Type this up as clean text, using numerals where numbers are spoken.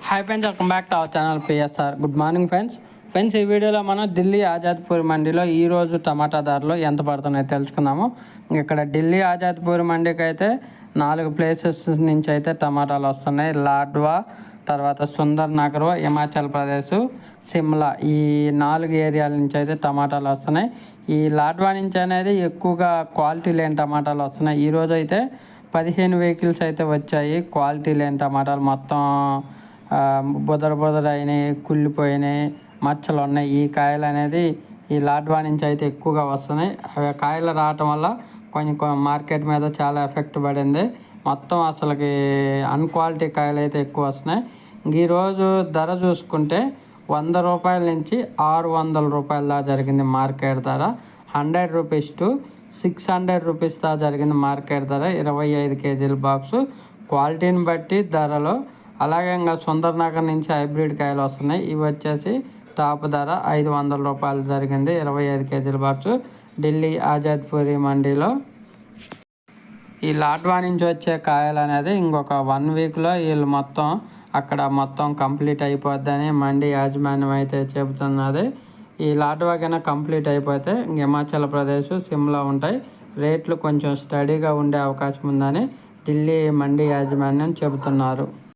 Hi friends, welcome back to our channel PSR. Good morning friends. ఈ వీడియోలో మనం ఢిల్లీ ఆజాద్పూర్ మండీలో ఈరోజు టమాటా ధరలు ఎంత పడుతున్నాయో తెలుసుకుందాము. ఇక్కడ ఢిల్లీ ఆజాద్పూర్ మండీకి అయితే 4 ప్లేసెస్ నుంచి అయితే టమాటాలు వస్తున్నాయి. లాడ్వా, తర్వాత సుందర్ నగర్, హిమాచల్ ప్రదేశ్, సిమ్లా, ఈ 4 ఏరియాల నుంచి అయితే టమాటాలు వస్తున్నాయి. ఈ లాడ్వా నుంచి అనేది ఎక్కువగా క్వాలిటీ లేని టమాటాలు వస్తున్నాయి. ఈరోజు అయితే 15 వెహికల్స్ అయితే వచ్చాయి. క్వాలిటీ లేని టమాటాలు మొత్తం బుదర అయినాయి, కుళ్ళిపోయినాయి, మచ్చలు ఉన్నాయి. ఈ కాయలు అనేది ఈ లాడ్వా నుంచి అయితే ఎక్కువగా వస్తున్నాయి. అవి కాయలు రావటం వల్ల కొంచెం మార్కెట్ మీద చాలా ఎఫెక్ట్ పడింది. మొత్తం అసలుకి అన్క్వాలిటీ కాయలు అయితే ఎక్కువ వస్తున్నాయి. ఈరోజు ధర చూసుకుంటే 100 రూపాయల నుంచి 600 రూపాయల దాకా జరిగింది మార్కెట్ ధర. 100 రూపీస్ టు 600 రూపీస్ దాకా జరిగింది మార్కెట్ ధర. 25 కేజీల బాక్సు క్వాలిటీని బట్టి ధరలో. అలాగే ఇంకా సుందర్ నగర్ నుంచి హైబ్రిడ్ కాయలు వస్తున్నాయి. ఇవి వచ్చేసి టాప్ ధర 500 రూపాయలు జరిగింది 25 కేజీల బాక్సు ఢిల్లీ ఆజాద్పూరి మండీలో. ఈ లాడ్వా నుంచి వచ్చే కాయలు అనేది ఇంకొక 1 వీక్లో వీళ్ళు అక్కడ మొత్తం కంప్లీట్ అయిపోద్దని మండీ యాజమాన్యం అయితే చెబుతున్నది. ఈ లాడ్వా కన్నా కంప్లీట్ అయిపోతే హిమాచల్ ప్రదేశ్, సిమ్లా ఉంటాయి. రేట్లు కొంచెం స్టడీగా ఉండే అవకాశం ఉందని ఢిల్లీ మండీ యాజమాన్యం చెబుతున్నారు.